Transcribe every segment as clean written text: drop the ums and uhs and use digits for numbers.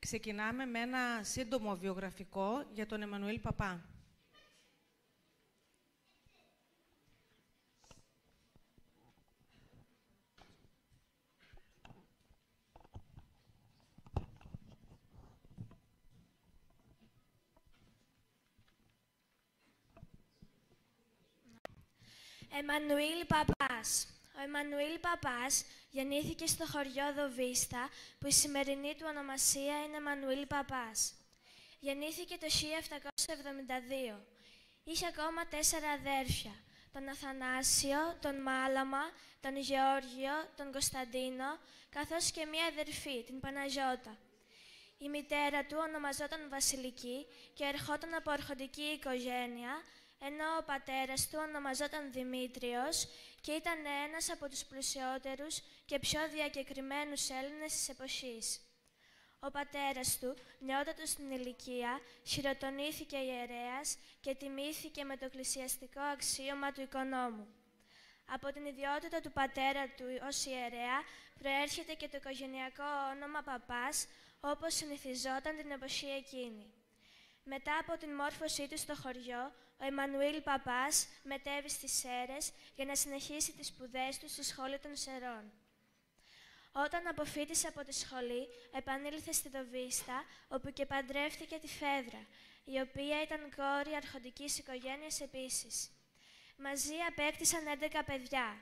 Ξεκινάμε με ένα σύντομο βιογραφικό για τον Εμμανουήλ Παπά. Εμμανουήλ Παπάς. Ο Εμμανουήλ Παπάς γεννήθηκε στο χωριό Δοβίστα, που η σημερινή του ονομασία είναι Εμμανουήλ Παπάς. Γεννήθηκε το 1772. Είχε ακόμα 4 αδέρφια, τον Αθανάσιο, τον Μάλαμα, τον Γεώργιο, τον Κωνσταντίνο, καθώς και μία αδερφή, την Παναγιώτα. Η μητέρα του ονομαζόταν Βασιλική και ερχόταν από αρχοντική οικογένεια, ενώ ο πατέρας του ονομαζόταν Δημήτριος και ήταν ένας από τους πλουσιότερους και πιο διακεκριμένους Έλληνες της εποχής. Ο πατέρας του, νεότατος στην ηλικία, χειροτονήθηκε ιερέας και τιμήθηκε με το εκκλησιαστικό αξίωμα του οικονόμου. Από την ιδιότητα του πατέρα του ως ιερέα προέρχεται και το οικογενειακό όνομα Παπάς, όπως συνηθιζόταν την εποχή εκείνη. Μετά από την μόρφωσή του στο χωριό, ο Εμμανουήλ Παπάς μετέβη στις Σέρρες για να συνεχίσει τις σπουδές του στη Σχολή των Σερών. Όταν αποφοίτησε από τη σχολή, επανήλθε στη Δοβίστα, όπου και παντρεύτηκε τη Φέδρα, η οποία ήταν κόρη αρχοντικής οικογένειας επίσης. Μαζί απέκτησαν 11 παιδιά.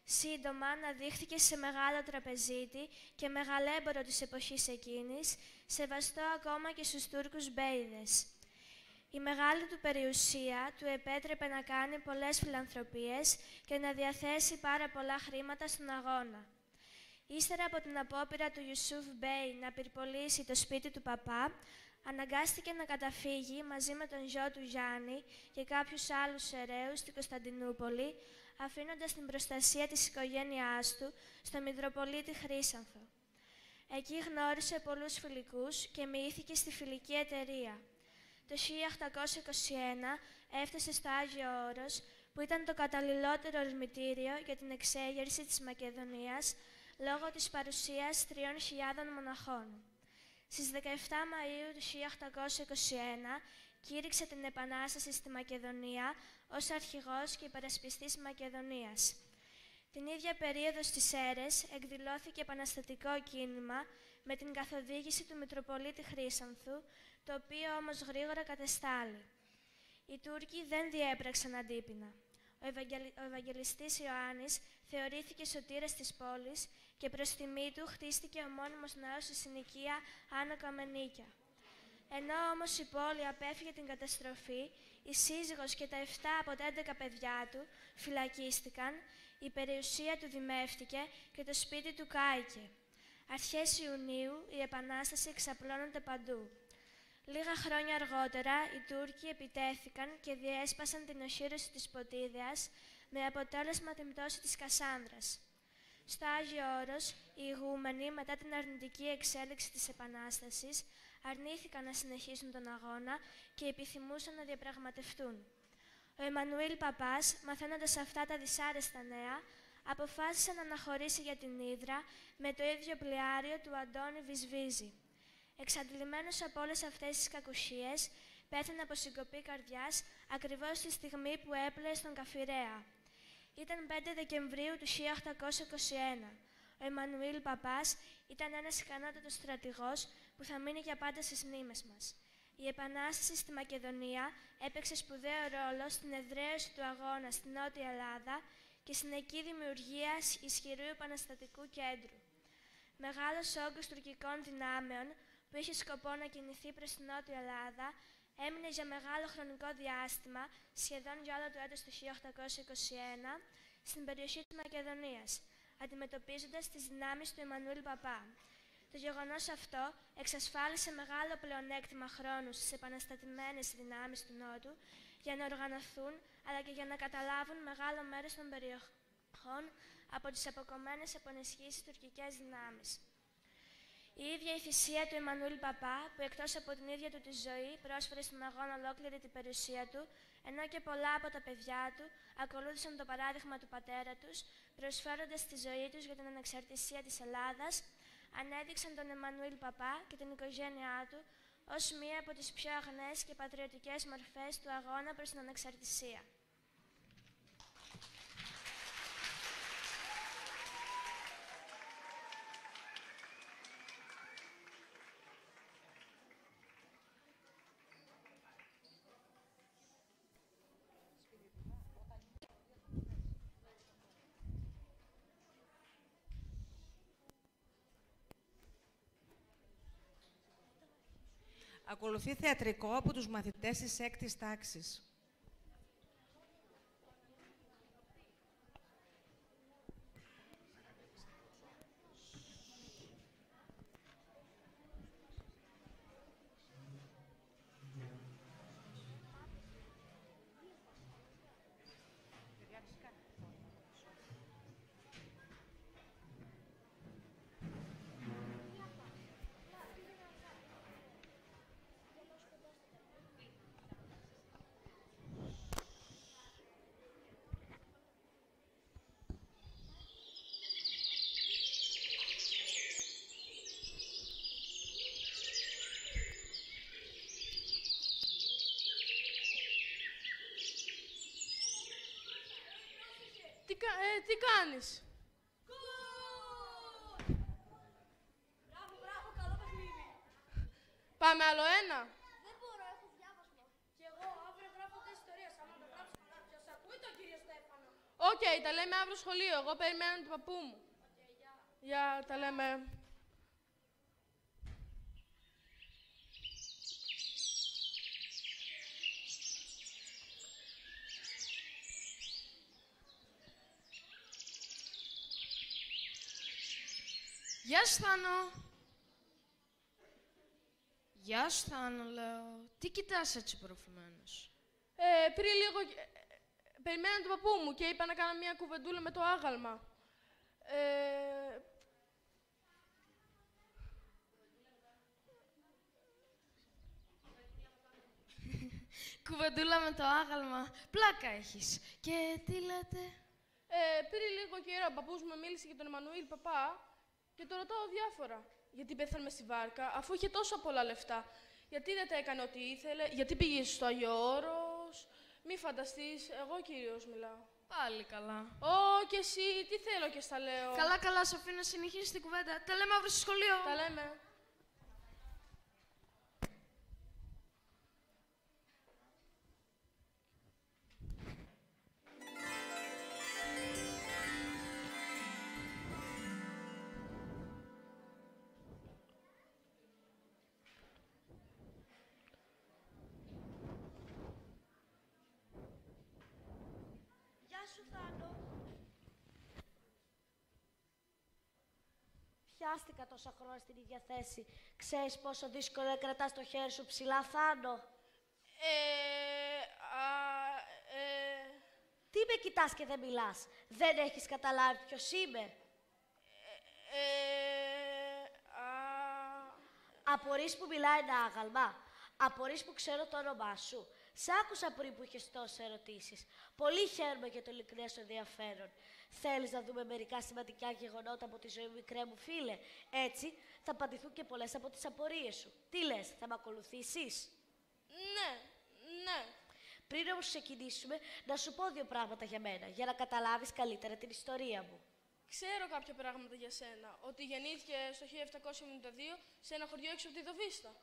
Σύντομα αναδείχθηκε σε μεγάλο τραπεζίτη και μεγαλέμπορο της εποχής εκείνης, σεβαστό ακόμα και στους Τούρκους μπέιδες. Η μεγάλη του περιουσία του επέτρεπε να κάνει πολλές φιλανθρωπίες και να διαθέσει πάρα πολλά χρήματα στον αγώνα. Ύστερα από την απόπειρα του Ιουσούφ Μπέι να πυρπολίσει το σπίτι του Παπά, αναγκάστηκε να καταφύγει μαζί με τον γιο του Γιάννη και κάποιους άλλους σεραίους στην Κωνσταντινούπολη, αφήνοντας την προστασία της οικογένειάς του στο Μητροπολίτη Χρύσανθο. Εκεί γνώρισε πολλούς φιλικούς και μοιήθηκε στη φιλική εταιρεία. Το 1821 έφτασε στο Άγιο Όρος, που ήταν το καταλληλότερο ερμητήριο για την εξέγερση της Μακεδονίας, λόγω της παρουσίας 3.000 μοναχών. Στις 17 Μαΐου του 1821 κήρυξε την Επανάσταση στη Μακεδονία ως αρχηγός και υπερασπιστής Μακεδονίας. Την ίδια περίοδο στις Σέρρες εκδηλώθηκε επαναστατικό κίνημα με την καθοδήγηση του Μητροπολίτη Χρύσανθου, το οποίο όμως γρήγορα κατεστάλλει. Οι Τούρκοι δεν διέπραξαν αντίπεινα. Ο Ευαγγελιστής Ιωάννης θεωρήθηκε σωτήρας της πόλης και προς τιμή του χτίστηκε ο μόνιμος ναός στη συνοικία Άνω Καμενίκια. Ενώ όμως η πόλη απέφυγε την καταστροφή, η σύζυγος και τα 7 από τα 11 παιδιά του φυλακίστηκαν, η περιουσία του δημεύτηκε και το σπίτι του κάηκε. Αρχές Ιουνίου η Επανάσταση εξαπλώνεται παντού. Λίγα χρόνια αργότερα, οι Τούρκοι επιτέθηκαν και διέσπασαν την οχύρωση της Ποτίδεας, με αποτέλεσμα την πτώση της Κασάνδρας. Στο Άγιο Όρος, οι ηγούμενοι, μετά την αρνητική εξέλιξη της Επανάστασης, αρνήθηκαν να συνεχίσουν τον αγώνα και επιθυμούσαν να διαπραγματευτούν. Ο Εμμανουήλ Παπάς, μαθαίνοντας αυτά τα δυσάρεστα νέα, αποφάσισε να αναχωρήσει για την Ύδρα με το ίδιο πλοιάριο του Αντώνη Βυσβίζη. Εξαντλημένος από όλες αυτές τις κακουσίες, πέθανε από συγκοπή καρδιάς ακριβώς τη στιγμή που έπλεε στον Καφιρέα. Ήταν 5 Δεκεμβρίου του 1821. Ο Εμμανουήλ Παπάς ήταν ένας ικανότατος στρατηγός που θα μείνει για πάντα στις μνήμες μας. Η Επανάσταση στη Μακεδονία έπαιξε σπουδαίο ρόλο στην εδραίωση του αγώνα στη Νότια Ελλάδα και στην εκεί δημιουργία ισχυρού επαναστατικού κέντρου. Μεγάλος όγκος τουρκικών δυνάμεων, που είχε σκοπό να κινηθεί προς την Νότια Ελλάδα, έμεινε για μεγάλο χρονικό διάστημα, σχεδόν για όλο το έτος του 1821, στην περιοχή της Μακεδονίας, αντιμετωπίζοντας τις δυνάμεις του Εμμανουήλ Παπά. Το γεγονός αυτό εξασφάλισε μεγάλο πλεονέκτημα χρόνου στις επαναστατημένες δυνάμεις του Νότου για να οργανωθούν, αλλά και για να καταλάβουν μεγάλο μέρος των περιοχών από τις αποκομμένες από ενισχύσεις τουρκικές δυνάμεις. Η ίδια η θυσία του Εμμανουήλ Παπά, που εκτός από την ίδια του τη ζωή πρόσφερε στον αγώνα ολόκληρη την περιουσία του, ενώ και πολλά από τα παιδιά του ακολούθησαν το παράδειγμα του πατέρα τους, προσφέροντας τη ζωή τους για την ανεξαρτησία της Ελλάδας, ανέδειξαν τον Εμμανουήλ Παπά και την οικογένειά του ως μία από τις πιο αγνές και πατριωτικές μορφές του αγώνα προς την ανεξαρτησία. Ακολουθεί θεατρικό από τους μαθητές της 6ης τάξης. Τι κάνεις? Μπράβο, καλό παιχνίδι. Πάμε άλλο ένα. Δεν μπορώ, έχω διάβασμα. Κι εγώ αύριο γράφω τις ιστορίες. Άμα το γράψω καλά, ποιος ακούει τον κύριο Στέφανο. Οκ, τα λέμε αύριο σχολείο. Εγώ περιμένω τον παππού μου. Γεια, τα λέμε. Γεια σου, Θάνο. Γεια σου, Θάνο, λέω. Τι κοιτάς έτσι προφημένος? Πριν λίγο περιμένω τον παππού μου και είπα να κάνω μια κουβεντούλα με το άγαλμα. Κουβεντούλα με το άγαλμα. Πλάκα έχεις. Και τι λέτε? Πριν λίγο καιρό ο παππούς μου μίλησε για τον Εμμανουήλ Παπά και το ρωτάω διάφορα. Γιατί πέθανε στη βάρκα, αφού είχε τόσα πολλά λεφτά. Γιατί δεν τα έκανε ό,τι ήθελε, γιατί πήγε στο Άγιο Όρος. Μη φανταστείς, εγώ κυρίως μιλάω. Πάλι καλά. Και εσύ, τι θέλω και στα λέω. Καλά, σ' αφήνω να συνεχίσεις την κουβέντα. Τα λέμε αύριο στο σχολείο. Τα λέμε. Πιάστηκα τόσα χρόνια στην ίδια θέση. Ξέρεις πόσο δύσκολο είναι να κρατάς το χέρι σου ψηλά, Θάνο? Τι με κοιτάς και δεν μιλάς? Δεν έχεις καταλάβει ποιος είμαι? Απορείς που μιλάει ένα άγαλμα? Απορείς που ξέρω το όνομά σου? Σ' άκουσα πριν που είχες τόσες ερωτήσεις. Πολύ χαίρομαι για το ειλικρινές σου ενδιαφέρον. Θέλεις να δούμε μερικά σημαντικά γεγονότα από τη ζωή μου, μικρέ μου φίλε? Έτσι θα απαντηθούν και πολλές από τις απορίες σου. Τι λες, θα με ακολουθήσεις? Ναι. Πριν όμως ξεκινήσουμε, να σου πω δύο πράγματα για μένα, για να καταλάβεις καλύτερα την ιστορία μου. Ξέρω κάποια πράγματα για σένα. Ότι γεννήθηκε στο 1772 σε ένα χωριό έξω από τη Δοβίστα.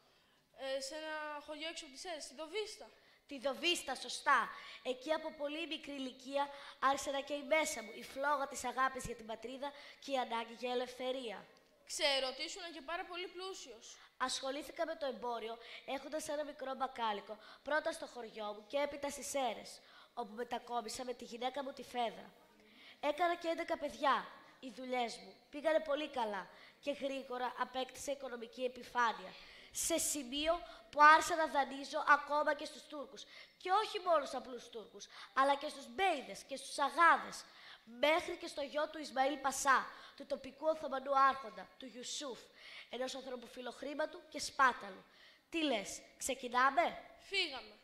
Σε ένα χωριό έξω από τη Σέρες, στη Δοβίστα. Τη Δοβίστα, σωστά. Εκεί από πολύ μικρή ηλικία άρχισε να καίει μέσα μου η φλόγα της αγάπης για την πατρίδα και η ανάγκη για ελευθερία. Ξέρω ότι ήσουν και πάρα πολύ πλούσιος. Ασχολήθηκα με το εμπόριο έχοντας ένα μικρό μπακάλικο, πρώτα στο χωριό μου και έπειτα στις Σέρες, όπου μετακόμισα με τη γυναίκα μου τη Φέδρα. Έκανα και 11 παιδιά. Οι δουλειές μου πήγανε πολύ καλά και γρήγορα απέκτησα οικονομική επιφάνεια. Σε σημείο που άρχισα να δανείζω ακόμα και στους Τούρκους. Και όχι μόνο στους απλούς Τούρκους, αλλά και στους Μπέιδες και στους Αγάδες. Μέχρι και στο γιο του Ισμαήλ Πασά, του τοπικού Οθωμανού άρχοντα, του Ιουσούφ, ενός ανθρώπου φιλοχρήματου και σπάταλου. Τι λες, ξεκινάμε? Φύγαμε.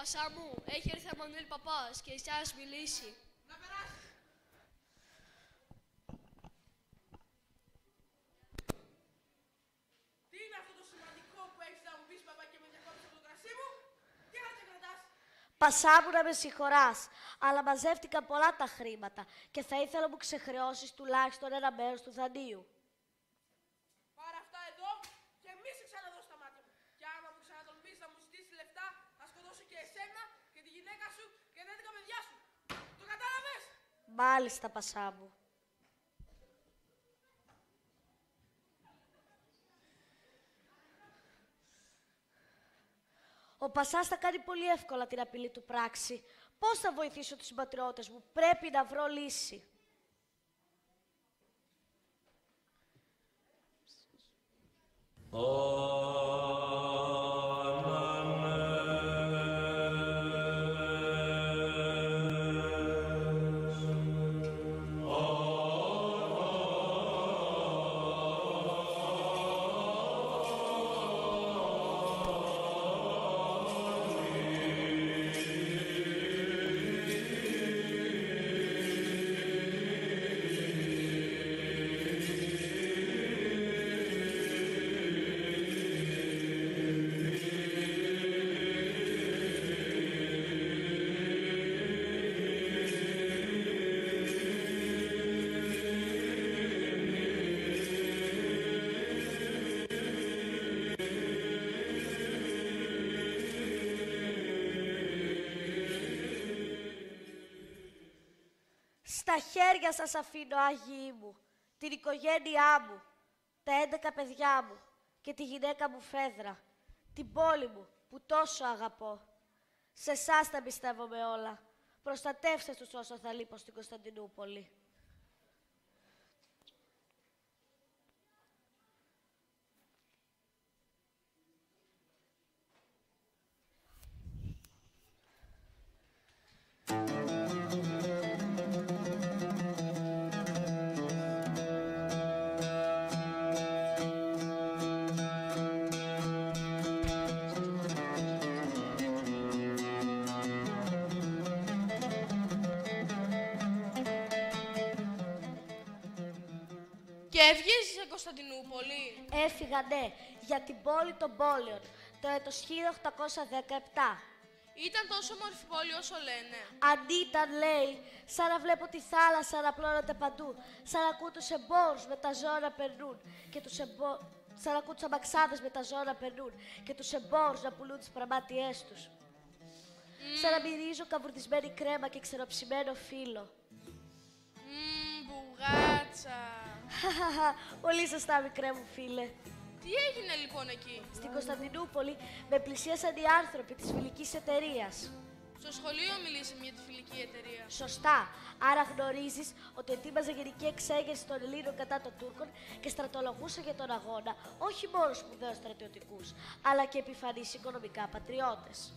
Πασά μου, έχει έρθει ο Μανουήλ Παπάς και εσύ ας μιλήσει. Να περάσει. Τι είναι αυτό το σημαντικό που έχεις να μου πεις, παπά, και με διακόψεις από το κρασί μου? Τι χάρτια κρατάς? Πασά μου, να με συγχωράς, αλλά μαζεύτηκαν πολλά τα χρήματα και θα ήθελα να μου ξεχρεώσεις τουλάχιστον ένα μέρος του δανείου. Πάρε αυτά εδώ και μη σε ξαναδώ στα μάτια μου. Και άμα μου ξανατολμήσεις να μου ζητήσεις λεφτά, θα σκοτώσω και εσένα και τη γυναίκα σου και τα 11 παιδιά σου. Το κατάλαβες? Μάλιστα, Πασά μου. Ο Πασάς θα κάνει πολύ εύκολα την απειλή του πράξη. Πώς θα βοηθήσω τους συμπατριώτες μου? Πρέπει να βρω λύση. Στα χέρια σας αφήνω, Άγιοι μου, την οικογένειά μου, τα 11 παιδιά μου και τη γυναίκα μου Φέδρα, την πόλη μου που τόσο αγαπώ. Σε εσάς τα πιστεύομαι όλα. Προστατεύστε τους όσο θα λείπω στην Κωνσταντινούπολη. Και έβγες σε Κωνσταντινούπολη? Έφυγα, ναι, για την πόλη των πόλεων, το έτος 1817. Ήταν τόσο όμορφη πόλη όσο λένε? Αν ήταν, λέει, σαν να βλέπω τη θάλασσα να πλώνεται παντού, σαν να ακούω τους εμπόρους με τα ζώα να περνούν και σαν να ακούω τους αμαξάδες με τα ζώα να περνούν και τους εμπόρους να πουλούν τις πραμάτιές τους. Σαν να μυρίζω καβουρδισμένη κρέμα και ξεροψημένο φύλλο. Μπουγάτσα. Πολύ σωστά, μικρέ μου φίλε. Τι έγινε λοιπόν εκεί? Στην Κωνσταντινούπολη με πλησίασαν οι άνθρωποι της φιλικής εταιρείας. Στο σχολείο μιλήσαμε για τη φιλική εταιρεία. Σωστά. Άρα γνωρίζεις ότι ετοίμαζε γενική εξέγερση των Ελλήνων κατά των Τούρκων και στρατολογούσε για τον αγώνα όχι μόνο σπουδαίους στρατιωτικούς, αλλά και επιφανείς οικονομικά πατριώτες.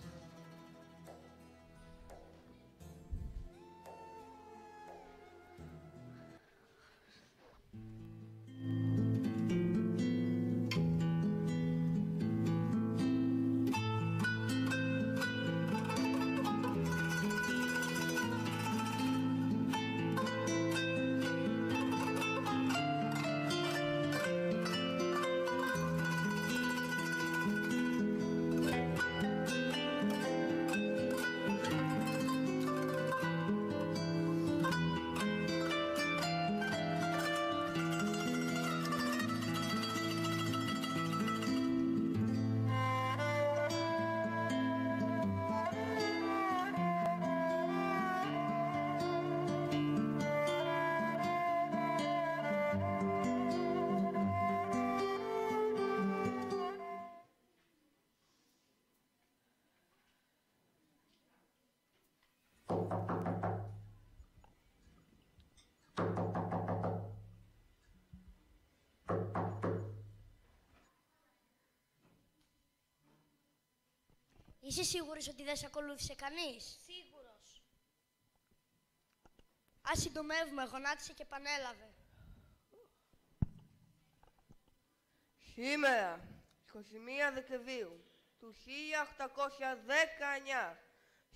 Είσαι σίγουρος ότι δεν σε ακολούθησε κανείς? Σίγουρος. Ας συντομεύουμε, γονάτισε και επανέλαβε. Σήμερα, 21 Δεκεμβρίου του 1819,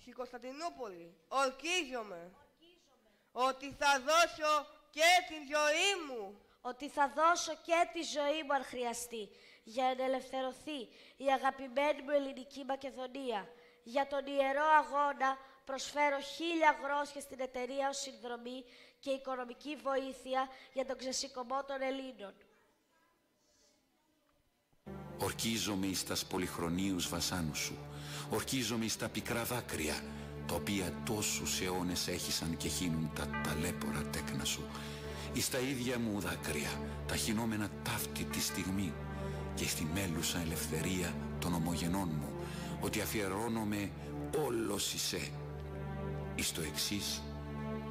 Στη Κωνσταντινούπολη. Ορκίζομαι. Ότι θα δώσω και την ζωή μου. Ότι θα δώσω και τη ζωή μου αν χρειαστεί, για να ελευθερωθεί η αγαπημένη μου ελληνική Μακεδονία. Για τον ιερό αγώνα προσφέρω 1000 γρόσια στην εταιρεία ως συνδρομή και οικονομική βοήθεια για τον ξεσηκωμό των Ελλήνων. Ορκίζομαι εις τας πολυχρονίους βασάνους σου. Ορκίζομαι εις τα πικρά δάκρυα, τα οποία τόσους αιώνες έχισαν και χύνουν τα ταλέπορα τέκνα σου. Εις τα ίδια μου δάκρυα, τα χυνόμενα ταύτη τη στιγμή, και στη μέλουσα ελευθερία των ομογενών μου, ότι αφιερώνομαι όλος εισέ. Εις το εξής,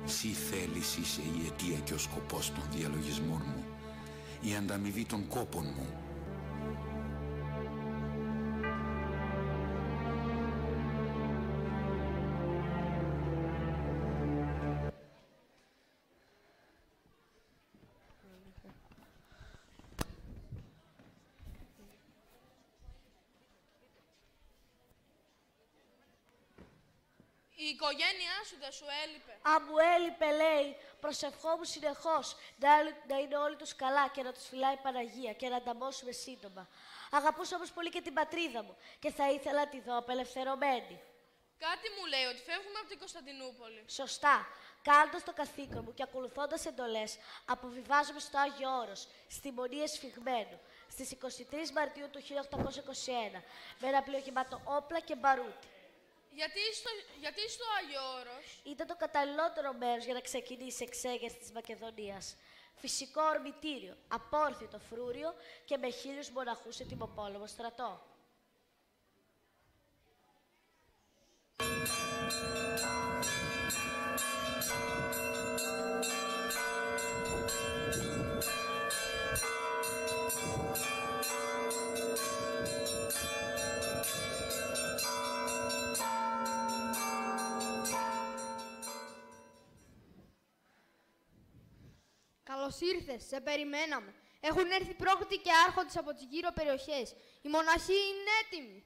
σύ θέλεις είσαι η αιτία και ο σκοπός των διαλογισμών μου, η ανταμοιβή των κόπων μου. Η οικογένειά σου δεν σου έλειπε? Αν μου έλειπε, λέει, προσευχόμουν συνεχώς να είναι όλοι τους καλά και να τους φυλάει η Παναγία και να ανταμώσουμε σύντομα. Αγαπούσα όμως πολύ και την πατρίδα μου και θα ήθελα να τη δω απελευθερωμένη. Κάτι μου λέει ότι φεύγουμε από την Κωνσταντινούπολη. Σωστά. Κάνοντας το καθήκον μου και ακολουθώντας εντολές, αποβιβάζομαι στο Άγιο Όρος, στη Μονή Εσφυγμένου, στις 23 Μαρτίου του 1821, με ένα πλοίο γεμάτο όπλα και μπαρούτι. Γιατί στο Άγιο Όρος? Ήταν το καταλληλότερο μέρος για να ξεκινήσει η εξέγερση της Μακεδονίας. Φυσικό ορμητήριο, απόρθητο φρούριο και με 1000 μοναχούς σε τιμοπόλεμο στρατό. Καλώς ήρθες, σε περιμέναμε. Έχουν έρθει πρόκριτοι και άρχοντες από τις γύρω περιοχές. Οι μοναχοί είναι έτοιμοι.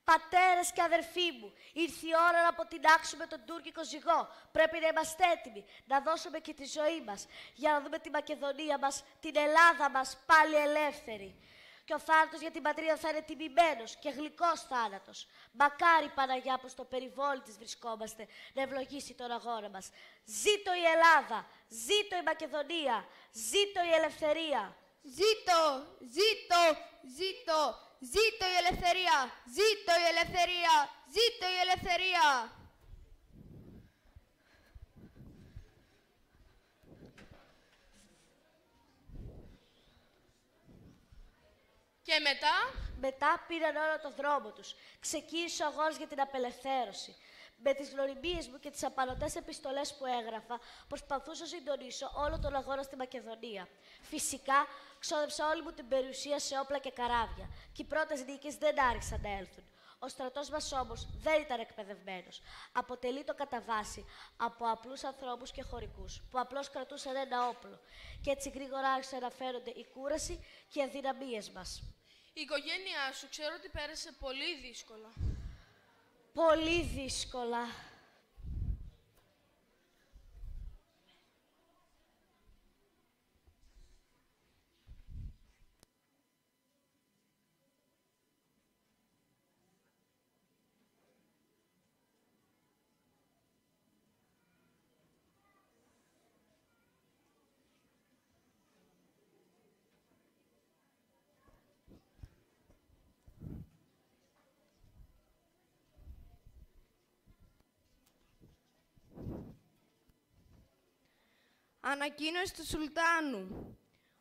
Πατέρες και αδερφοί μου, ήρθε η ώρα να αποτινάξουμε τον τουρκικό ζυγό. Πρέπει να είμαστε έτοιμοι, να δώσουμε και τη ζωή μας, για να δούμε τη Μακεδονία μας, την Ελλάδα μας, πάλι ελεύθερη. Και ο θάνατος για την πατρίδα θα είναι τιμημένος και γλυκός θάνατος. Μακάρι η Παναγιά που στο περιβόλι της βρισκόμαστε να ευλογήσει τον αγώνα μας. Ζήτω η Ελλάδα, ζήτω η Μακεδονία, ζήτω η ελευθερία. Ζήτω, ζήτω, ζήτω, ζήτω η ελευθερία, ζήτω η ελευθερία, ζήτω η ελευθερία. Και μετά? Μετά πήραν όλο το δρόμο τους. Ξεκίνησε ο αγώνας για την απελευθέρωση. Με τις γνωριμίες μου και τις απανωτές επιστολές που έγραφα, προσπαθούσα να συντονίσω όλο τον αγώνα στη Μακεδονία. Φυσικά, ξόδεψα όλη μου την περιουσία σε όπλα και καράβια. Και οι πρώτες νίκες δεν άρχισαν να έλθουν. Ο στρατός μας όμως δεν ήταν εκπαιδευμένος. Αποτελείται κατά βάση από απλούς ανθρώπους και χωρικούς, που απλώς κρατούσαν ένα όπλο. Και έτσι γρήγορα άρχισαν να φαίνονται η κούραση και οι αδυναμίες μας. Η οικογένειά σου ξέρω ότι πέρασε πολύ δύσκολα. Πολύ δύσκολα. Ανακοίνωση του Σουλτάνου.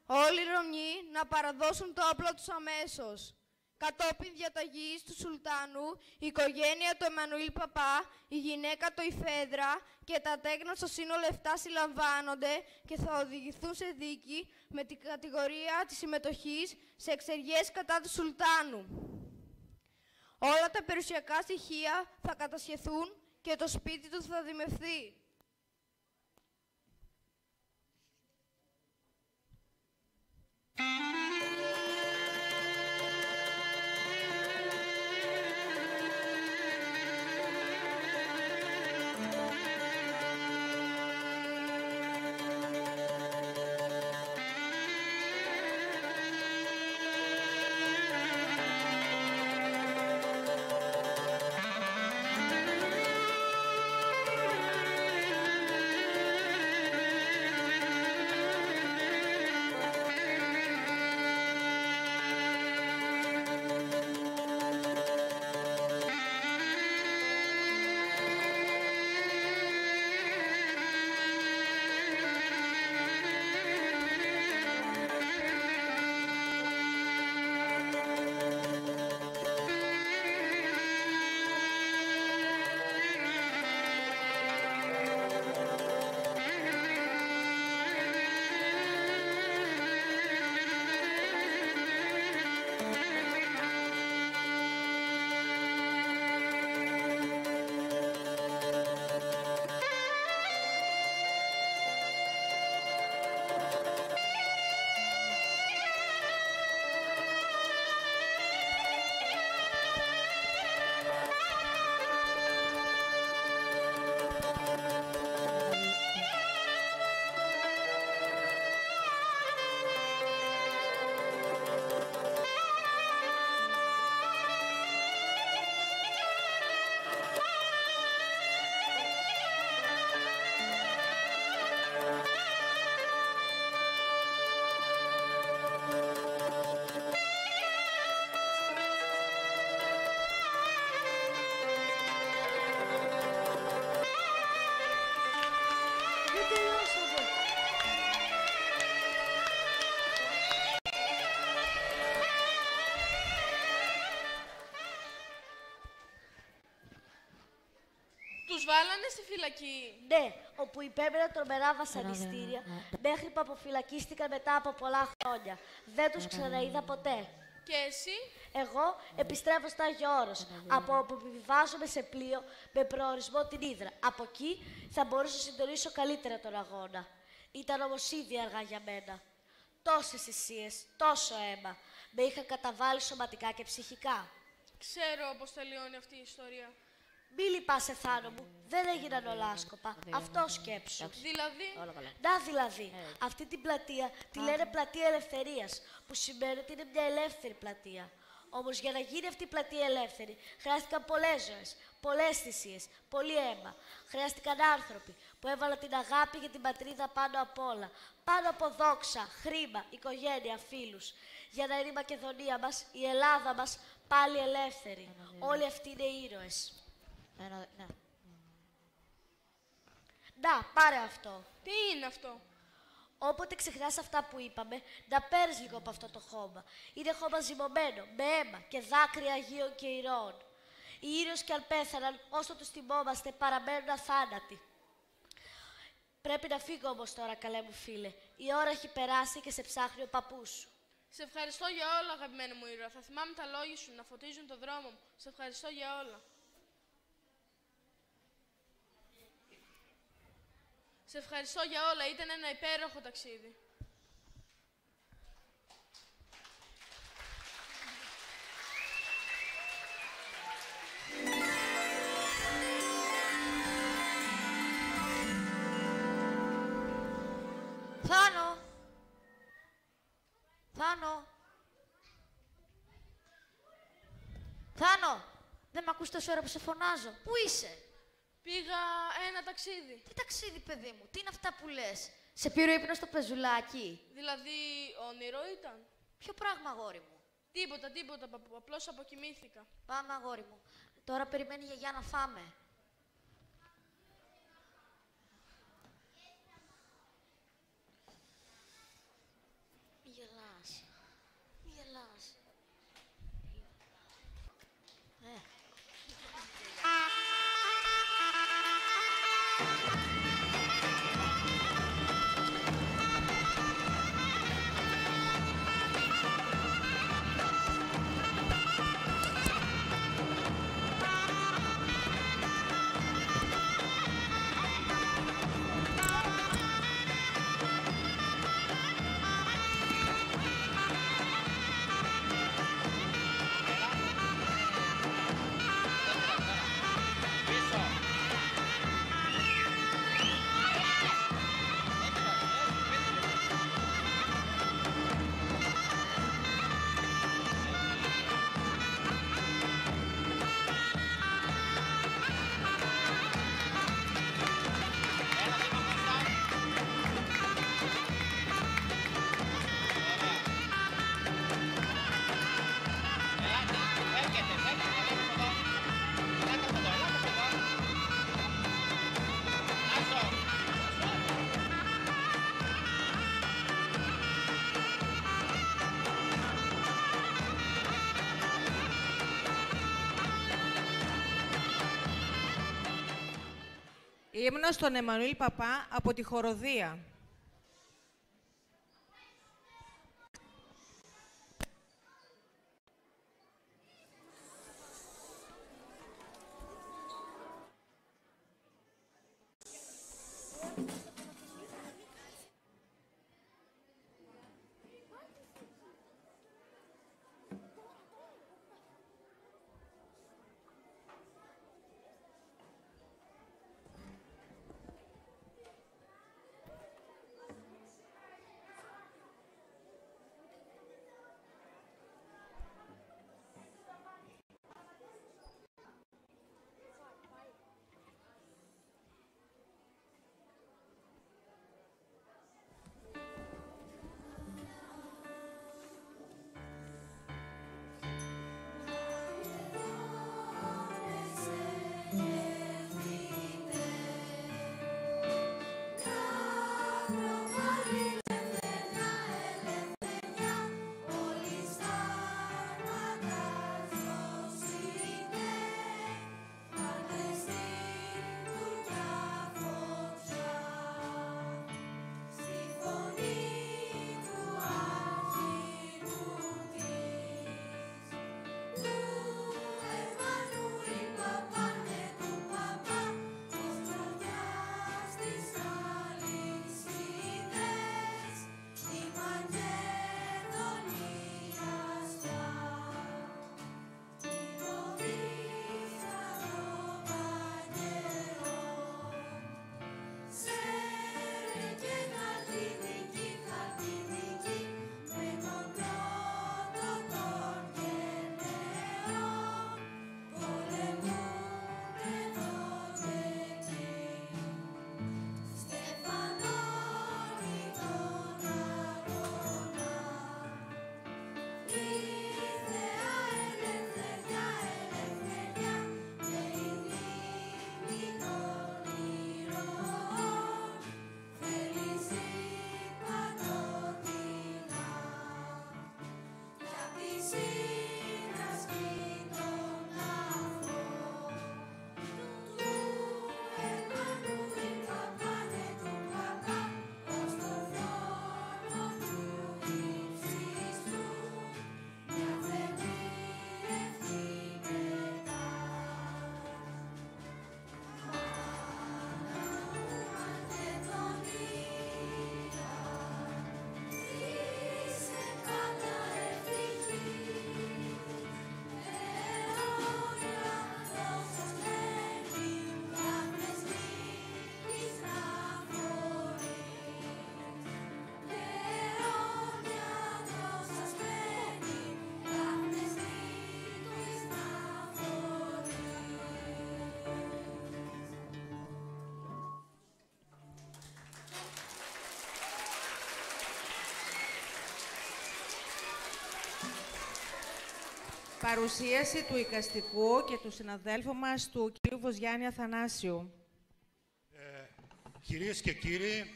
Όλοι οι Ρωμιοί να παραδώσουν το όπλο τους αμέσως. Κατόπιν διαταγής του Σουλτάνου, η οικογένεια του Εμμανουήλ Παπά, η γυναίκα του Ιφέδρα και τα τέκνα στο σύνολο 7 συλλαμβάνονται και θα οδηγηθούν σε δίκη με την κατηγορία της συμμετοχής σε εξεργίες κατά του Σουλτάνου. Όλα τα περιουσιακά στοιχεία θα κατασχεθούν και το σπίτι του θα δημευθεί. Τους βάλανε στη φυλακή. Ναι, όπου υπέβαιναν τρομερά βασανιστήρια, μέχρι που αποφυλακίστηκαν μετά από πολλά χρόνια. Δεν τους ξαναείδα ποτέ. Και εσύ? Εγώ επιστρέφω στο Άγιο Όρος, από όπου επιβιβάζομαι σε πλοίο με προορισμό την Ύδρα. Από εκεί θα μπορούσα να συντονίσω καλύτερα τον αγώνα. Ήταν όμως ήδη αργά για μένα. Τόσες θυσίες, τόσο αίμα, με είχαν καταβάλει σωματικά και ψυχικά. Ξέρω πώς τελειώνει αυτή η ιστορία. Μη λυπάσαι, Θάνο μου, δεν έγιναν όλα άσκοπα. Αυτό σκέψου. Δηλαδή? Να δηλαδή, αυτή την πλατεία τη λένε Πλατεία Ελευθερίας, που σημαίνει ότι είναι μια ελεύθερη πλατεία. Όμως για να γίνει αυτή η πλατεία ελεύθερη, χρειάστηκαν πολλές ζωές, πολλές θυσίες, πολύ αίμα. Χρειάστηκαν άνθρωποι που έβαλαν την αγάπη για την πατρίδα πάνω απ' όλα. Πάνω από δόξα, χρήμα, οικογένεια, φίλους. Για να είναι η Μακεδονία μας, η Ελλάδα μας, πάλι ελεύθερη. Όλοι αυτοί είναι ήρωες. Να, πάρε αυτό. Τι είναι αυτό? Όποτε ξεχνάς αυτά που είπαμε, να παίρνεις λίγο από αυτό το χώμα. Είναι χώμα ζυμωμένο, με αίμα και δάκρυα Αγίων και ηρώων. Οι ήρωες κι αν πέθαναν, όσο τους θυμόμαστε, παραμένουν αθάνατοι. Πρέπει να φύγω όμως τώρα, καλέ μου φίλε. Η ώρα έχει περάσει και σε ψάχνει ο παππούς σου. Σε ευχαριστώ για όλα, αγαπημένη μου ήρωα. Θα θυμάμαι τα λόγια σου να φωτίζουν το δρόμο μου. Σε ευχαριστώ για όλα. Σε ευχαριστώ για όλα. Ήταν ένα υπέροχο ταξίδι. Θάνο! Θάνο! Θάνο! Δεν μ' ακούς τόση ώρα που σε φωνάζω. Πού είσαι? Πήγα ένα ταξίδι. Τι ταξίδι, παιδί μου, τι είναι αυτά που λες? Σε πήρε ο ύπνος στο πεζουλάκι? Δηλαδή, όνειρο ήταν. Ποιο πράγμα, αγόρι μου? Τίποτα, παππού. Απλώς αποκοιμήθηκα. Πάμε, αγόρι μου. Τώρα περιμένει η γιαγιά να φάμε. Μη γελάς. Μη γελάς. Ύμνος στον Εμμανουήλ Παπά από τη Χοροδία. Παρουσίαση του εικαστικού και του συναδέλφου μας, του κ. Βοζιάννη Αθανάσιου. Κυρίες και κύριοι,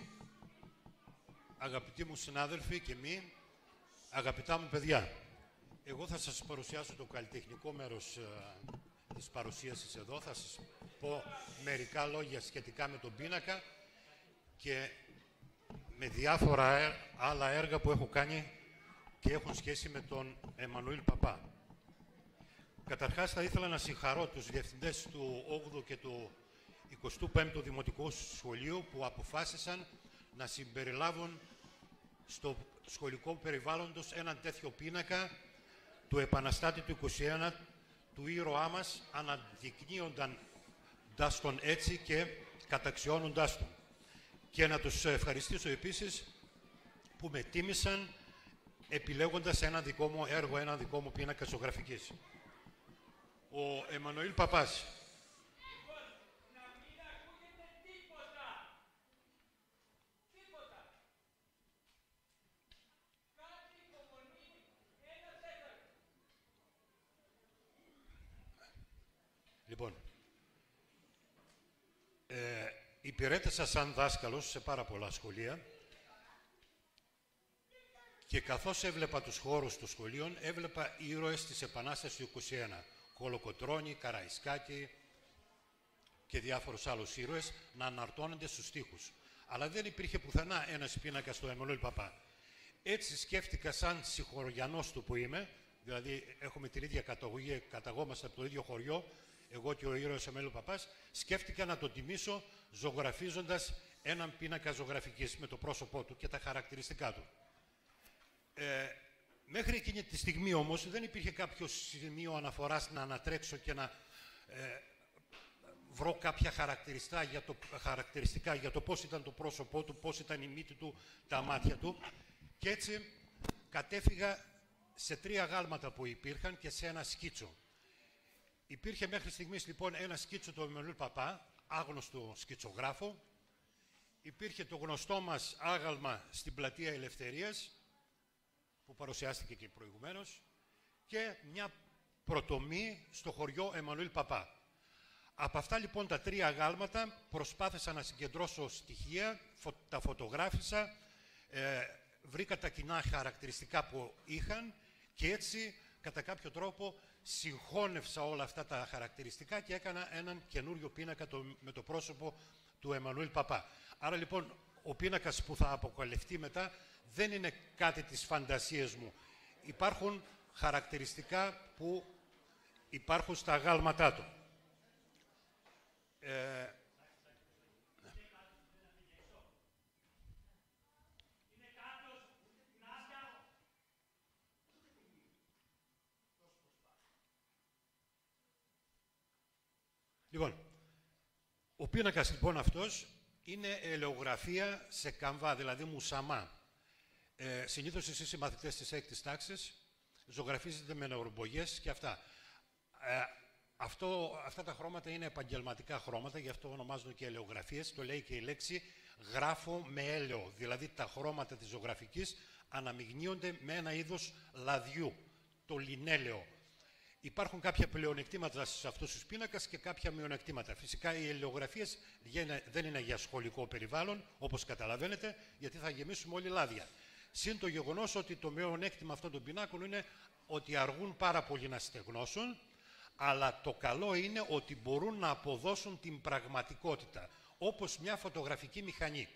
αγαπητοί μου συνάδελφοι και μη, αγαπητά μου παιδιά, εγώ θα σας παρουσιάσω το καλλιτεχνικό μέρος της παρουσίασης εδώ. Θα σας πω μερικά λόγια σχετικά με τον πίνακα και με διάφορα άλλα έργα που έχω κάνει και έχουν σχέση με τον Εμμανουήλ Παπά. Καταρχάς θα ήθελα να συγχαρώ τους διευθυντές του 8ου και του 25ου Δημοτικού Σχολείου που αποφάσισαν να συμπεριλάβουν στο σχολικό περιβάλλοντος έναν τέτοιο πίνακα του επαναστάτη του 21, του ήρωά μας, αναδεικνύοντας τον έτσι και καταξιώνοντας τον. Και να τους ευχαριστήσω επίσης που με τίμησαν επιλέγοντας ένα δικό μου έργο, ένα δικό μου πίνακα ζωγραφικής. Ο Εμμανουήλ Παπάς. Λοιπόν, υπηρέτησα σαν δάσκαλος σε πάρα πολλά σχολεία και καθώς έβλεπα τους χώρους των σχολείων, έβλεπα ήρωες της Επανάστασης του 21. Κολοκοτρώνη, Καραϊσκάκη και διάφορους άλλους ήρωες να αναρτώνονται στους τοίχους. Αλλά δεν υπήρχε πουθενά ένας πίνακας στο Εμμανουήλ Παπά. Έτσι σκέφτηκα σαν συγχωριανός του που είμαι, δηλαδή έχουμε την ίδια καταγωγή, καταγόμαστε από το ίδιο χωριό, εγώ και ο ήρωας Εμμανουήλ Παπάς, σκέφτηκα να τον τιμήσω ζωγραφίζοντας έναν πίνακα ζωγραφικής με το πρόσωπό του και τα χαρακτηριστικά του. Μέχρι εκείνη τη στιγμή όμως δεν υπήρχε κάποιο σημείο αναφοράς να ανατρέξω και να βρω κάποια χαρακτηριστικά για το πώς ήταν το πρόσωπό του, πώς ήταν η μύτη του, τα μάτια του. Και έτσι κατέφυγα σε 3 γάλματα που υπήρχαν και σε ένα σκίτσο. Υπήρχε μέχρι στιγμής λοιπόν ένα σκίτσο του Εμμανουήλ Παπά, άγνωστο σκιτσογράφο. Υπήρχε το γνωστό μας άγαλμα στην Πλατεία Ελευθερίας, που παρουσιάστηκε και προηγουμένως, και μια πρωτομή στο χωριό Εμμανουήλ Παπά. Από αυτά λοιπόν τα 3 αγάλματα προσπάθησα να συγκεντρώσω στοιχεία, τα φωτογράφησα, βρήκα τα κοινά χαρακτηριστικά που είχαν και έτσι κατά κάποιο τρόπο συγχώνευσα όλα αυτά τα χαρακτηριστικά και έκανα έναν καινούριο πίνακα με το πρόσωπο του Εμμανουήλ Παπά. Άρα λοιπόν ο πίνακας που θα αποκαλυφθεί μετά δεν είναι κάτι της φαντασίας μου. Υπάρχουν χαρακτηριστικά που υπάρχουν στα αγάλματά του. Λοιπόν, ο πίνακας λοιπόν αυτός είναι ελαιογραφία σε καμβά, δηλαδή μουσαμά. Συνήθως εσείς οι μαθητές της 6ης τάξης ζωγραφίζετε με νερομπογιές και αυτά. Αυτά τα χρώματα είναι επαγγελματικά χρώματα, γι' αυτό ονομάζονται και ελαιογραφίες. Το λέει και η λέξη γράφω με έλαιο, δηλαδή τα χρώματα της ζωγραφικής αναμειγνύονται με ένα είδος λαδιού, το λινέλαιο. Υπάρχουν κάποια πλεονεκτήματα σε αυτούς τους πίνακες και κάποια μειονεκτήματα. Φυσικά οι ελαιογραφίες δεν είναι για σχολικό περιβάλλον, όπως καταλαβαίνετε, γιατί θα γεμίσουμε όλοι λάδια. Συν το γεγονός ότι το μειονέκτημα αυτών των πινάκων είναι ότι αργούν πάρα πολύ να στεγνώσουν, αλλά το καλό είναι ότι μπορούν να αποδώσουν την πραγματικότητα, όπως μια φωτογραφική μηχανή.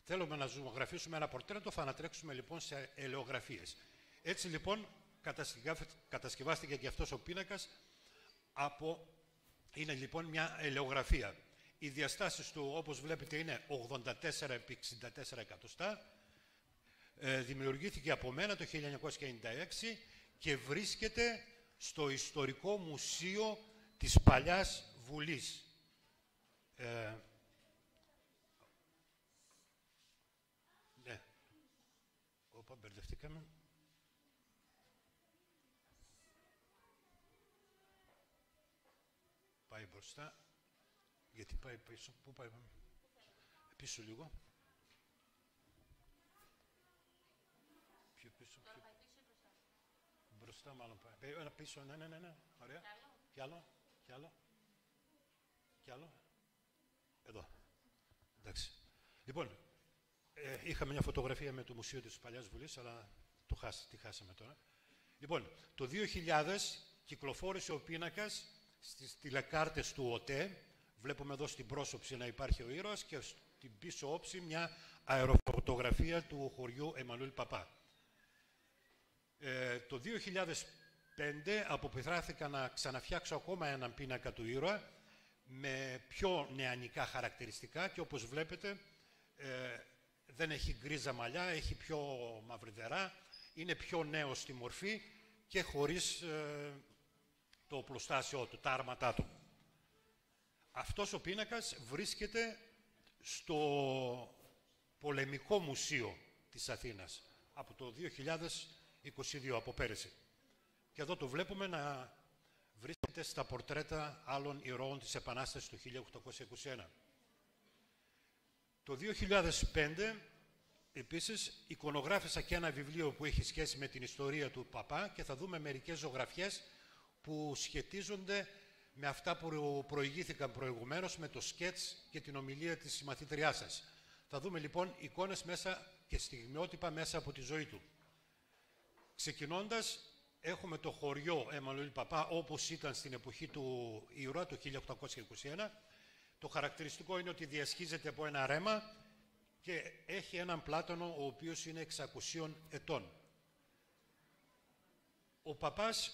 Θέλουμε να ζωγραφίσουμε ένα πορτρέτο, θα ανατρέξουμε λοιπόν σε ελαιογραφίες. Έτσι λοιπόν κατασκευάστηκε και αυτός ο πίνακας είναι λοιπόν μια ελαιογραφία. Οι διαστάσεις του, όπως βλέπετε, είναι 84 επί 64 εκατοστά. Δημιουργήθηκε από μένα το 1996 και βρίσκεται στο Ιστορικό Μουσείο της Παλιάς Βουλής. Ναι. Όπα, μπερδευτήκαμε. Πάει μπροστά. Γιατί πάει πίσω. Πού πάει? Πίσω λίγο. Πιο πίσω. Μπροστά. μπροστά μάλλον. Ένα πίσω, ναι. Ωραία. Κι άλλο. Εδώ. Εντάξει. Λοιπόν, είχαμε μια φωτογραφία με το Μουσείο της Παλιάς Βουλής, αλλά τη χάσαμε τώρα. Λοιπόν, το 2000 κυκλοφόρησε ο πίνακας στις τηλεκάρτες του ΟΤΕ. Βλέπουμε εδώ στην πρόσωψη να υπάρχει ο ήρωας και στην πίσω όψη μια αεροφωτογραφία του χωριού Εμμανουήλ Παπά. Το 2005 αποπειράθηκα να ξαναφτιάξω ακόμα έναν πίνακα του ήρωα με πιο νεανικά χαρακτηριστικά και όπως βλέπετε δεν έχει γκρίζα μαλλιά, έχει πιο μαυριδερά, είναι πιο νέο στη μορφή και χωρίς το οπλοστάσιο του, τα άρματά του. Αυτός ο πίνακας βρίσκεται στο Πολεμικό Μουσείο της Αθήνας από το 2022, από πέρυσι. Και εδώ το βλέπουμε να βρίσκεται στα πορτρέτα άλλων ηρώων της Επανάστασης του 1821. Το 2005 επίσης εικονογράφησα και ένα βιβλίο που έχει σχέση με την ιστορία του Παπά και θα δούμε μερικές ζωγραφιές που σχετίζονται με αυτά που προηγήθηκαν προηγουμένως, με το σκέτς και την ομιλία της συμμαθήτριάς σας. Θα δούμε λοιπόν εικόνες μέσα και στιγμιότυπα μέσα από τη ζωή του. Ξεκινώντας, έχουμε το χωριό Εμμανουήλ Παπά όπως ήταν στην εποχή του ήρωα, το 1821. Το χαρακτηριστικό είναι ότι διασχίζεται από ένα ρέμα και έχει έναν πλάτανο ο οποίος είναι 600 ετών. Ο Παπάς,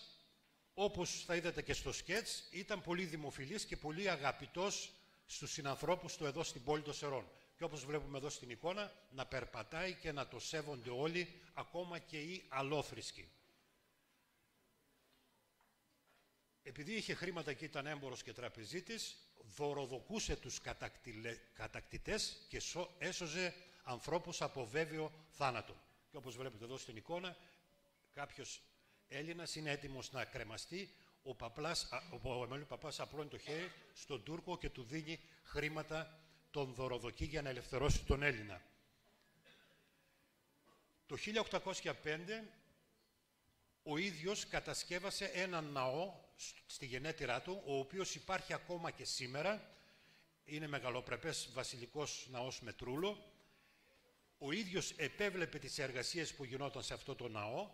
όπως θα είδατε και στο σκέτς, ήταν πολύ δημοφιλής και πολύ αγαπητός στους συνανθρώπους του εδώ στην πόλη των Σερών. Και όπως βλέπουμε εδώ στην εικόνα, να περπατάει και να το σέβονται όλοι, ακόμα και οι αλόθρησκοι. Επειδή είχε χρήματα και ήταν έμπορος και τραπεζίτης, δωροδοκούσε τους κατακτητές και έσωζε ανθρώπους από βέβαιο θάνατο. Και όπως βλέπετε εδώ στην εικόνα, κάποιος Έλληνας είναι έτοιμος να κρεμαστεί, ο Εμμανουήλ Παπάς απλώνει το χέρι στον Τούρκο και του δίνει χρήματα, τον δωροδοκεί για να ελευθερώσει τον Έλληνα. Το 1805 ο ίδιος κατασκεύασε έναν ναό στη γενέτειρά του, ο οποίος υπάρχει ακόμα και σήμερα. Είναι μεγαλοπρεπές βασιλικός ναός με τρούλο. Ο ίδιος επέβλεπε τις εργασίες που γινόταν σε αυτό το ναό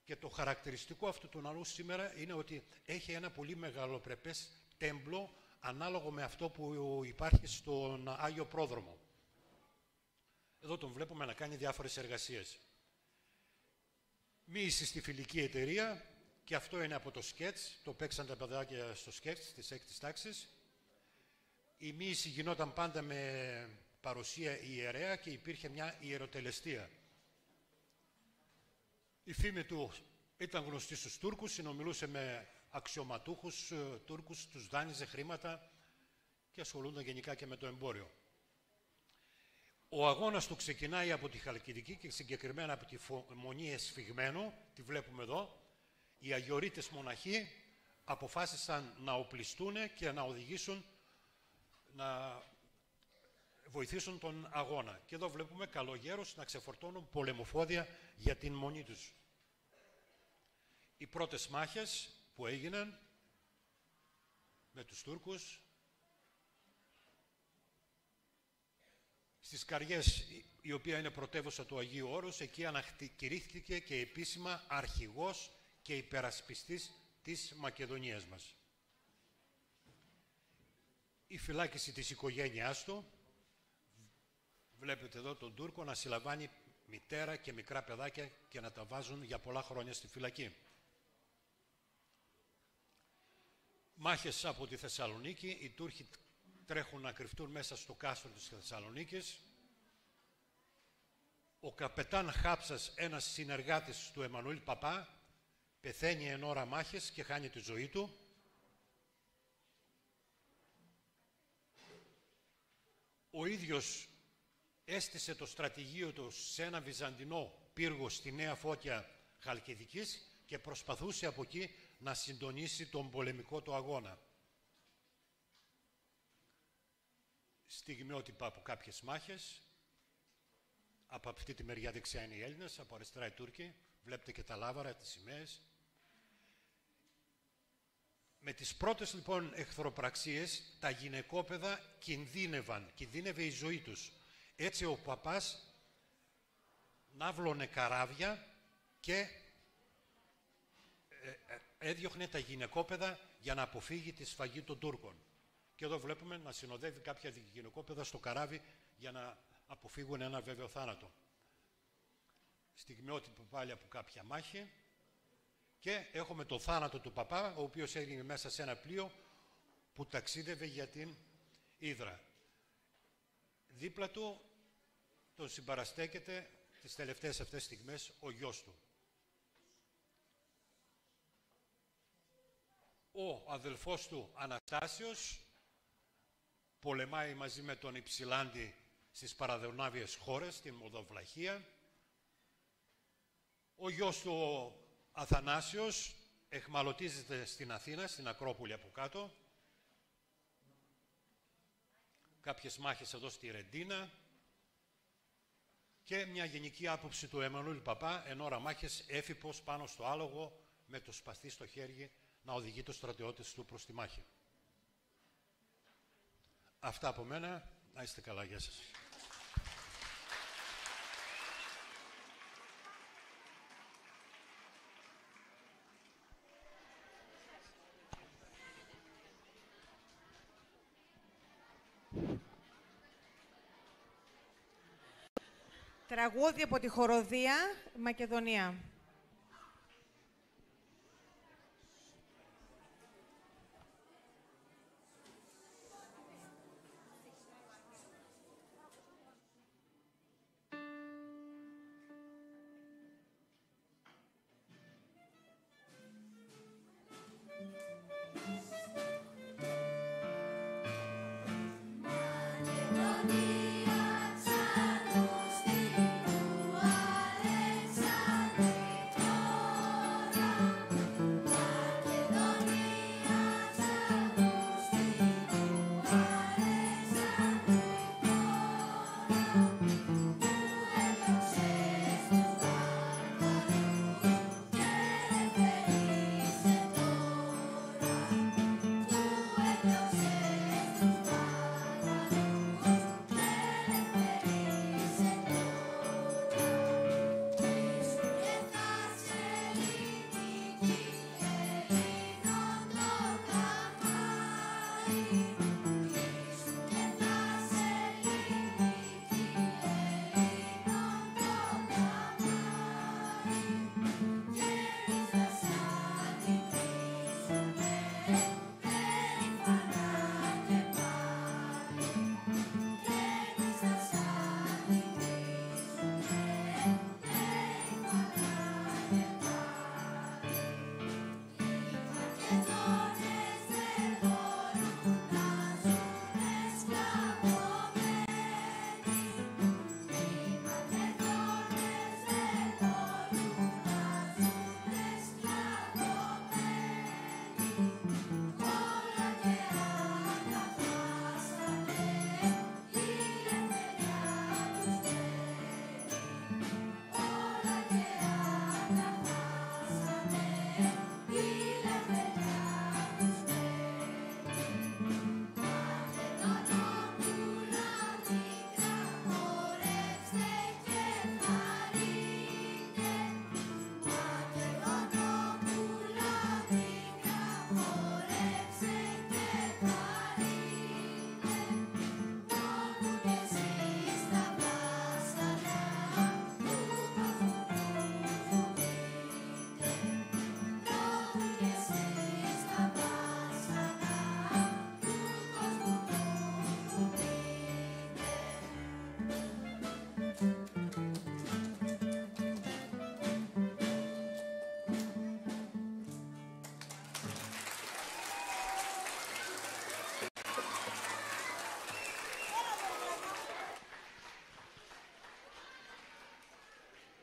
και το χαρακτηριστικό αυτού του ναού σήμερα είναι ότι έχει ένα πολύ μεγαλοπρεπές τέμπλο ανάλογο με αυτό που υπάρχει στον Άγιο Πρόδρομο. Εδώ τον βλέπουμε να κάνει διάφορες εργασίες. Μοίηση στη φιλική εταιρεία, και αυτό είναι από το σκέτς, το παίξαν τα παιδάκια στο σκέτς της 6ης τάξης. Η μοίηση γινόταν πάντα με παρουσία ιερέα και υπήρχε μια ιεροτελεστία. Η φήμη του ήταν γνωστή στους Τούρκους, συνομιλούσε με αξιωματούχους Τούρκους, τους δάνειζε χρήματα και ασχολούνταν γενικά και με το εμπόριο. Ο αγώνας του ξεκινάει από τη Χαλκιδική και συγκεκριμένα από τη Μονή Εσφυγμένου, τη βλέπουμε εδώ. Οι αγιορείτες μοναχοί αποφάσισαν να οπλιστούν και να οδηγήσουν, να βοηθήσουν τον αγώνα. Και εδώ βλέπουμε καλογέρους να ξεφορτώνουν πολεμοφόδια για την μονή τους. Οι πρώτες μάχες που έγιναν με τους Τούρκους, στις Καριές, η οποία είναι πρωτεύουσα του Αγίου Όρους, εκεί ανακηρύχθηκε και επίσημα αρχηγός και υπερασπιστής της Μακεδονίας μας. Η φυλάκιση της οικογένειάς του, βλέπετε εδώ τον Τούρκο να συλλαμβάνει μητέρα και μικρά παιδάκια και να τα βάζουν για πολλά χρόνια στη φυλακή. Μάχες από τη Θεσσαλονίκη, οι Τούρκοι τρέχουν να κρυφτούν μέσα στο κάστρο της Θεσσαλονίκης. Ο καπετάν Χάψας, ένας συνεργάτης του Εμμανουήλ Παπά, πεθαίνει εν ώρα μάχες και χάνει τη ζωή του. Ο ίδιος έστησε το στρατηγείο του σε ένα βυζαντινό πύργο στη Νέα Φώκια Χαλκιδικής και προσπαθούσε από εκεί να συντονίσει τον πολεμικό του αγώνα. Στιγμιότυπα από κάποιες μάχες. Από αυτή τη μεριά δεξιά είναι οι Έλληνες, από αριστερά οι Τούρκοι. Βλέπετε και τα λάβαρα, τις σημαίες. Με τις πρώτες λοιπόν εχθροπραξίες τα γυναικόπαιδα κινδύνευε η ζωή τους. Έτσι ο παπάς ναύλωνε καράβια και έδιωχνε τα γυναικόπαιδα για να αποφύγει τη σφαγή των Τούρκων. Και εδώ βλέπουμε να συνοδεύει κάποια γυναικόπαιδα στο καράβι για να αποφύγουν ένα βέβαιο θάνατο. Στιγμιότυπο πάλι από κάποια μάχη. Και έχουμε το θάνατο του παπά, ο οποίος έγινε μέσα σε ένα πλοίο που ταξίδευε για την Ύδρα. Δίπλα του τον συμπαραστέκεται τις τελευταίες αυτές στιγμές ο γιος του. Ο αδελφός του Αναστάσιος πολεμάει μαζί με τον Υψηλάντη στις παραδεονάβιες χώρες, στην Μοδοβλαχία. Ο γιος του ο Αθανάσιος εχμαλωτίζεται στην Αθήνα, στην Ακρόπολη από κάτω. Κάποιες μάχες εδώ στη Ρεντίνα. Και μια γενική άποψη του Εμμανουήλ Παπά, εν ώρα μάχες, έφυπος πάνω στο άλογο με το σπαθί στο χέρι να οδηγεί τους στρατιώτες του προς τη μάχη. Αυτά από μένα. Να είστε καλά. Γεια σας. Τραγούδι από τη χοροδία Μακεδονία.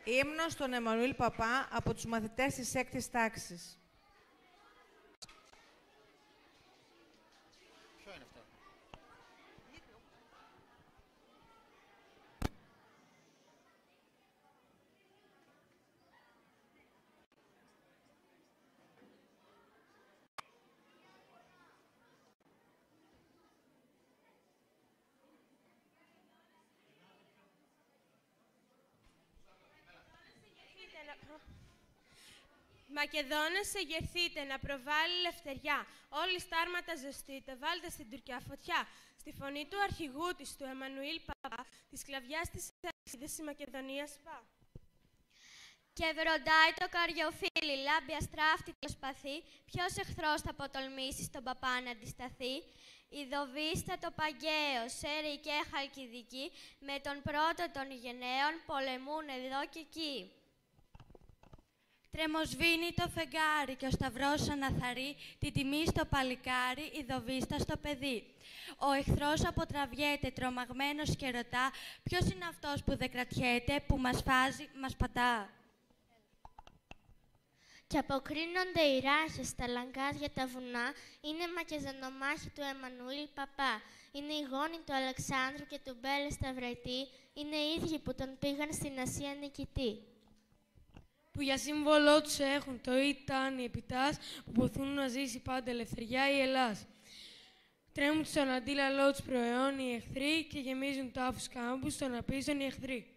Ύμνος στον Εμμανουήλ Παπά από τους μαθητές της 6ης τάξης. Ποιο είναι αυτό? Μακεδόνες, εγερθείτε να προβάλλει ελευθεριά. Όλοι στάρματα ζεστείτε, βάλτε στην Τουρκιά φωτιά. Στη φωνή του αρχηγού της, του Εμμανουήλ Παπά, της σκλαβιάς της Αλεξίδας η Μακεδονία σπά. Και βροντάει το καριοφύλι, λάμπει αστράφτη σπαθί. Ποιος εχθρός θα αποτολμήσει στον Παπά να αντισταθεί? Ιδοβίστα το Παγκαίο, Σέρι και Χαλκιδική, με τον πρώτο των γενναίων πολεμούν εδώ και εκεί. Τρεμοσβήνει το φεγγάρι και ο σταυρός αναθαρεί την τιμή στο παλικάρι, ειδοβίστα στο παιδί. Ο εχθρός αποτραβιέται τρομαγμένος και ρωτά ποιος είναι αυτός που δεν κρατιέται, που μας φάζει, μας πατά. Και αποκρίνονται οι ράχες στα λαγκάδια τα βουνά, είναι μακεδονομάχοι του Εμμανουήλ Παπά. Είναι οι γόνοι του Αλεξάνδρου και του Μπέλε Σταυραϊτή, είναι οι ίδιοι που τον πήγαν στην Ασία νικητή. Που για σύμβολό τους έχουν το ήταν οι επιτάς, που ποθούν να ζήσει πάντα ελευθεριά η Ελλάς. Τρέμουν στον αντίλαλό τους προαιών οι εχθροί και γεμίζουν τάφους κάμπους στον απίζον οι εχθροί.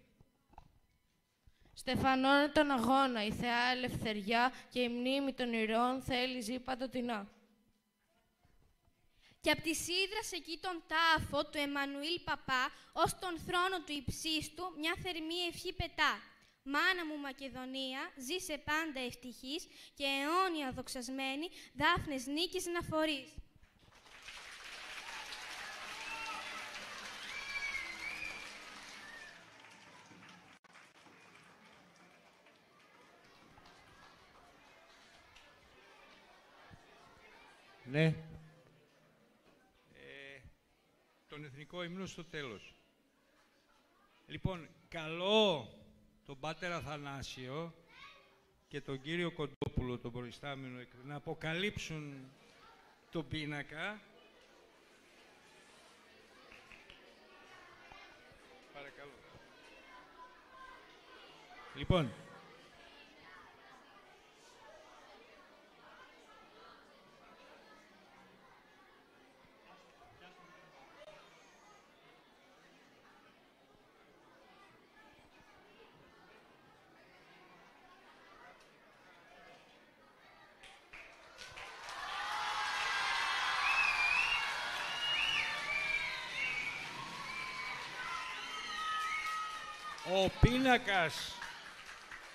Στεφανώνε τον αγώνα, η θεά ελευθεριά και η μνήμη των ηρώων θέλει ζει παντοτινά. Και απ' τη Σίδρας εκεί τον τάφο του Εμμανουήλ Παπά, ως τον θρόνο του υψίστου, μια θερμή ευχή πετά. Μάνα μου Μακεδονία, ζήσε πάντα ευτυχής και αιώνια δοξασμένη, δάφνες νίκης να φορείς. Ναι. Τον εθνικό ύμνο στο τέλος. Λοιπόν, καλώ τον Πάτερ Αθανάσιο και τον κύριο Κοντόπουλο, τον προϊστάμενο, να αποκαλύψουν τον πίνακα. Παρακαλώ. Λοιπόν,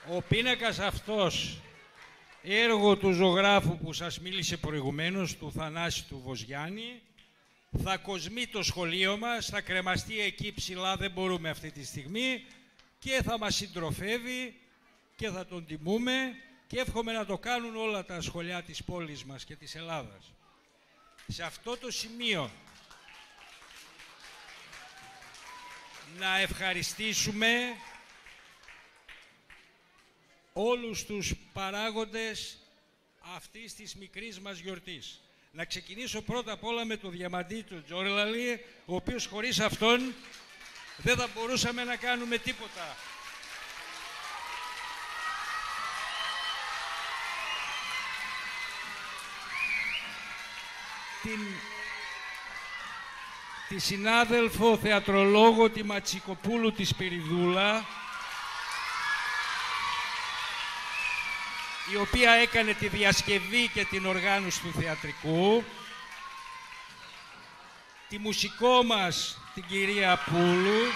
ο πίνακας αυτός, έργο του ζωγράφου που σας μίλησε προηγουμένως, του Θανάση του Βοζιάννη, θα κοσμεί το σχολείο μας, θα κρεμαστεί εκεί ψηλά, δεν μπορούμε αυτή τη στιγμή, και θα μας συντροφεύει και θα τον τιμούμε και εύχομαι να το κάνουν όλα τα σχολεία της πόλης μας και της Ελλάδας. Σε αυτό το σημείο να ευχαριστήσουμε όλους τους παράγοντες αυτής της μικρής μας γιορτής. Να ξεκινήσω πρώτα απ' όλα με τον Διαμαντή του Τζόρλαλη, ο οποίος χωρίς αυτόν δεν θα μπορούσαμε να κάνουμε τίποτα. Τη συνάδελφο θεατρολόγο, τη Ματσικοπούλου τη Σπυριδούλα, η οποία έκανε τη διασκευή και την οργάνωση του θεατρικού, τη μουσικό μας, την κυρία Πούλου,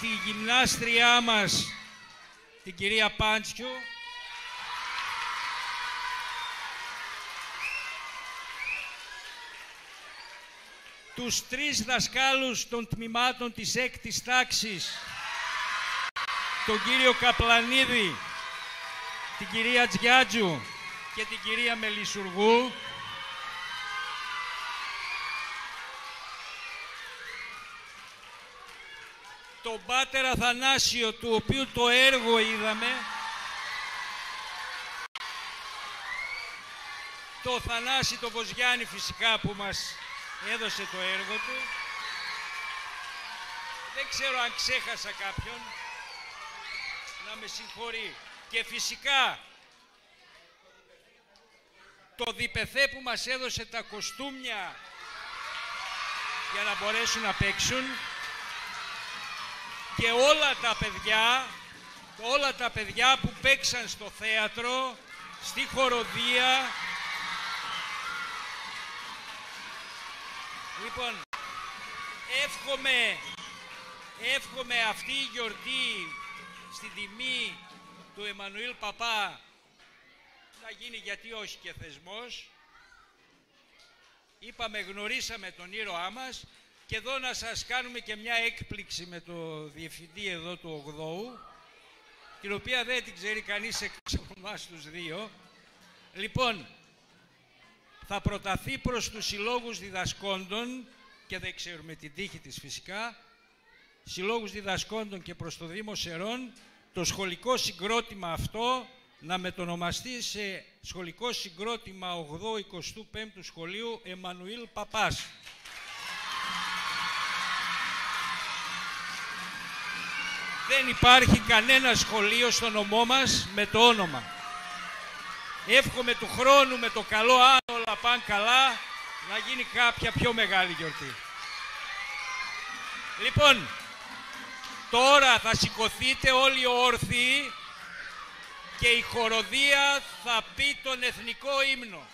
τη γυμνάστριά μας, την κυρία Πάντσιο, τους τρεις δασκάλους των τμήματων της 6ης τάξης, τον κύριο Καπλανίδη, την κυρία Τζιάτζου και την κυρία Μελισσουργού, τον Πάτερ Αθανάσιο, του οποίου το έργο είδαμε, το Θανάση το Βοζιάννη φυσικά που μας έδωσε το έργο του. Δεν ξέρω αν ξέχασα κάποιον, να με συγχωρεί. Και φυσικά το Διπεθέ που μας έδωσε τα κοστούμια για να μπορέσουν να παίξουν. και όλα τα παιδιά που παίξαν στο θέατρο, στη χοροδία. Λοιπόν, εύχομαι αυτή η γιορτή στην τιμή του Εμμανουήλ Παπά να γίνει, γιατί όχι, και θεσμός. Είπαμε, γνωρίσαμε τον ήρωά μας, και εδώ να σας κάνουμε και μια έκπληξη με το διευθυντή εδώ του 8ου, την οποία δεν την ξέρει κανείς εκτός από εμάς τους δύο. Λοιπόν, θα προταθεί προς τους συλλόγους διδασκόντων, και δεν ξέρουμε την τύχη της φυσικά, συλλόγους διδασκόντων και προς το Δήμο Σερών, το σχολικό συγκρότημα αυτό να μετονομαστεί σε σχολικό συγκρότημα 8ου-25ου σχολείου Εμμανουήλ Παπάς. Δεν υπάρχει κανένα σχολείο στο νομό μας με το όνομα. Εύχομαι του χρόνου, με το καλό, αν όλα πάνε καλά, να γίνει κάποια πιο μεγάλη γιορτή. Λοιπόν, τώρα θα σηκωθείτε όλοι όρθιοι και η χοροδία θα πει τον εθνικό ύμνο.